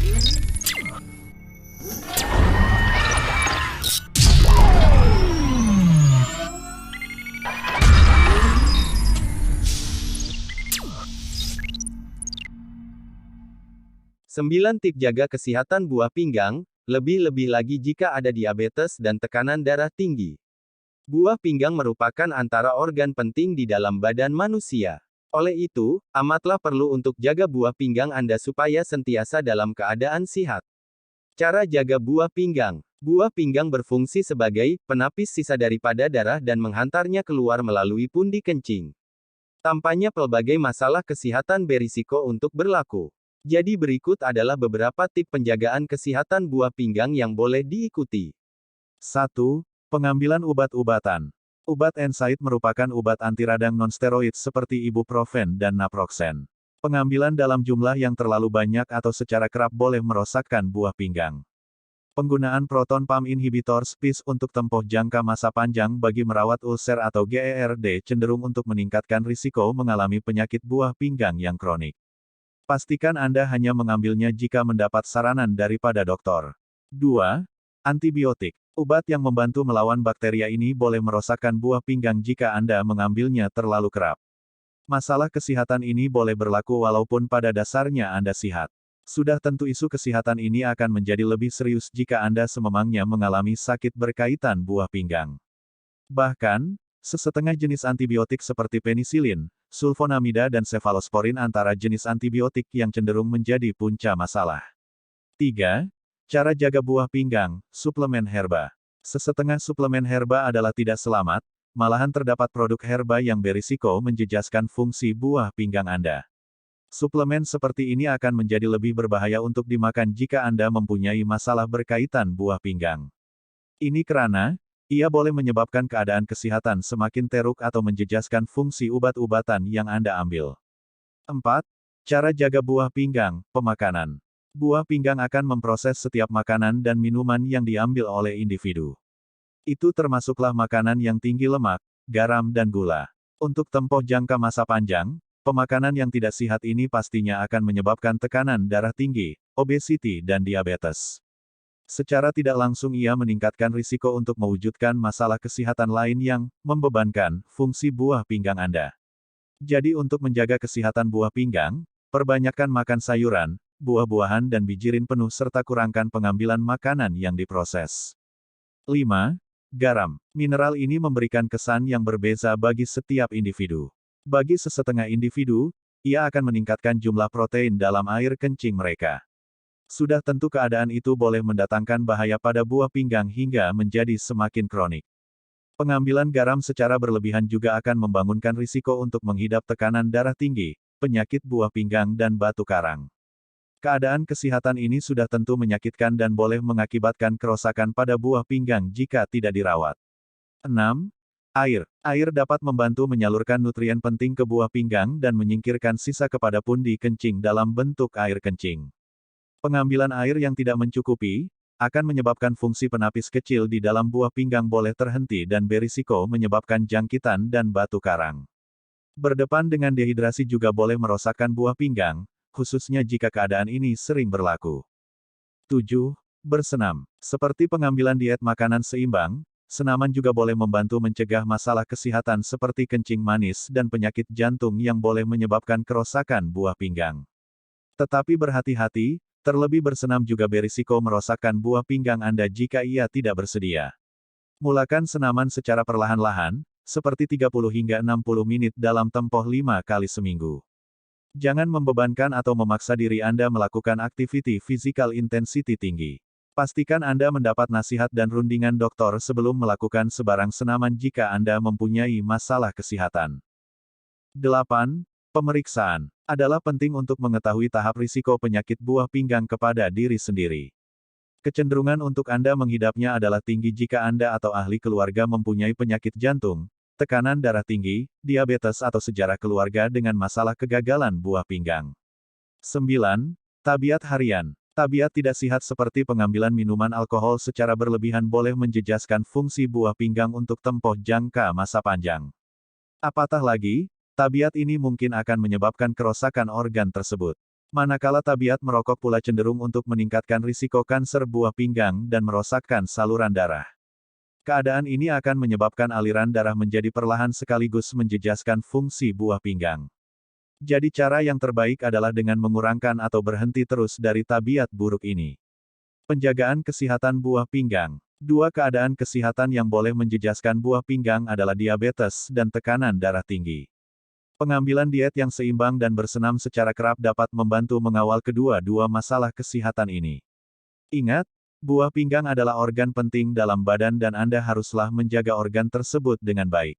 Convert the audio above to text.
Sembilan tip jaga kesehatan buah pinggang, lebih-lebih lagi jika ada diabetes dan tekanan darah tinggi. Buah pinggang merupakan antara organ penting di dalam badan manusia. Oleh itu, amatlah perlu untuk jaga buah pinggang Anda supaya sentiasa dalam keadaan sehat. Cara jaga buah pinggang. Buah pinggang berfungsi sebagai penapis sisa daripada darah dan menghantarnya keluar melalui pundi kencing. Tampaknya pelbagai masalah kesehatan berisiko untuk berlaku. Jadi berikut adalah beberapa tip penjagaan kesehatan buah pinggang yang boleh diikuti. 1. Pengambilan obat-obatan. Obat NSAID merupakan obat anti radang nonsteroid seperti ibuprofen dan naproxen. Pengambilan dalam jumlah yang terlalu banyak atau secara kerap boleh merosakkan buah pinggang. Penggunaan proton pump inhibitor (SPIS) untuk tempoh jangka masa panjang bagi merawat ulser atau GERD cenderung untuk meningkatkan risiko mengalami penyakit buah pinggang yang kronik. Pastikan Anda hanya mengambilnya jika mendapat saranan daripada dokter. 2. Antibiotik. Obat yang membantu melawan bakteria ini boleh merosakkan buah pinggang jika Anda mengambilnya terlalu kerap. Masalah kesehatan ini boleh berlaku walaupun pada dasarnya Anda sehat. Sudah tentu isu kesehatan ini akan menjadi lebih serius jika Anda sememangnya mengalami sakit berkaitan buah pinggang. Bahkan, sesetengah jenis antibiotik seperti penisilin, sulfonamida dan cefalosporin antara jenis antibiotik yang cenderung menjadi punca masalah. 3. Cara jaga buah pinggang, suplemen herba. Sesetengah suplemen herba adalah tidak selamat, malahan terdapat produk herba yang berisiko menjejaskan fungsi buah pinggang Anda. Suplemen seperti ini akan menjadi lebih berbahaya untuk dimakan jika Anda mempunyai masalah berkaitan buah pinggang. Ini karena, ia boleh menyebabkan keadaan kesehatan semakin teruk atau menjejaskan fungsi obat-obatan yang Anda ambil. 4. Cara jaga buah pinggang, pemakanan. Buah pinggang akan memproses setiap makanan dan minuman yang diambil oleh individu. Itu termasuklah makanan yang tinggi lemak, garam dan gula. Untuk tempoh jangka masa panjang, pemakanan yang tidak sehat ini pastinya akan menyebabkan tekanan darah tinggi, obesiti dan diabetes. Secara tidak langsung ia meningkatkan risiko untuk mewujudkan masalah kesehatan lain yang membebankan fungsi buah pinggang Anda. Jadi untuk menjaga kesehatan buah pinggang, perbanyakkan makan sayuran, buah-buahan dan bijirin penuh serta kurangkan pengambilan makanan yang diproses. 5. Garam. Mineral ini memberikan kesan yang berbeza bagi setiap individu. Bagi sesetengah individu, ia akan meningkatkan jumlah protein dalam air kencing mereka. Sudah tentu keadaan itu boleh mendatangkan bahaya pada buah pinggang hingga menjadi semakin kronik. Pengambilan garam secara berlebihan juga akan membangunkan risiko untuk menghidap tekanan darah tinggi, penyakit buah pinggang dan batu karang. Keadaan kesehatan ini sudah tentu menyakitkan dan boleh mengakibatkan kerusakan pada buah pinggang jika tidak dirawat. 6. Air. Air dapat membantu menyalurkan nutrien penting ke buah pinggang dan menyingkirkan sisa kepada pundi kencing dalam bentuk air kencing. Pengambilan air yang tidak mencukupi, akan menyebabkan fungsi penapis kecil di dalam buah pinggang boleh terhenti dan berisiko menyebabkan jangkitan dan batu karang. Berdepan dengan dehidrasi juga boleh merosakkan buah pinggang, khususnya jika keadaan ini sering berlaku. 7. Bersenam. Seperti pengambilan diet makanan seimbang, senaman juga boleh membantu mencegah masalah kesehatan seperti kencing manis dan penyakit jantung yang boleh menyebabkan kerusakan buah pinggang. Tetapi berhati-hati, terlebih bersenam juga berisiko merosakkan buah pinggang Anda jika ia tidak bersedia. Mulakan senaman secara perlahan-lahan, seperti 30 hingga 60 menit dalam tempoh 5 kali seminggu. Jangan membebankan atau memaksa diri Anda melakukan aktiviti physical intensity tinggi. Pastikan Anda mendapat nasihat dan rundingan dokter sebelum melakukan sebarang senaman jika Anda mempunyai masalah kesehatan. 8. Pemeriksaan. Adalah penting untuk mengetahui tahap risiko penyakit buah pinggang kepada diri sendiri. Kecenderungan untuk Anda menghidapnya adalah tinggi jika Anda atau ahli keluarga mempunyai penyakit jantung, tekanan darah tinggi, diabetes atau sejarah keluarga dengan masalah kegagalan buah pinggang. 9. Tabiat harian. Tabiat tidak sehat seperti pengambilan minuman alkohol secara berlebihan boleh menjejaskan fungsi buah pinggang untuk tempoh jangka masa panjang. Apatah lagi, tabiat ini mungkin akan menyebabkan kerusakan organ tersebut. Manakala tabiat merokok pula cenderung untuk meningkatkan risiko kanser buah pinggang dan merosakkan saluran darah. Keadaan ini akan menyebabkan aliran darah menjadi perlahan sekaligus menjejaskan fungsi buah pinggang. Jadi cara yang terbaik adalah dengan mengurangkan atau berhenti terus dari tabiat buruk ini. Penjagaan kesehatan buah pinggang. Dua keadaan kesehatan yang boleh menjejaskan buah pinggang adalah diabetes dan tekanan darah tinggi. Pengambilan diet yang seimbang dan bersenam secara kerap dapat membantu mengawal kedua-dua masalah kesehatan ini. Ingat, buah pinggang adalah organ penting dalam badan dan Anda haruslah menjaga organ tersebut dengan baik.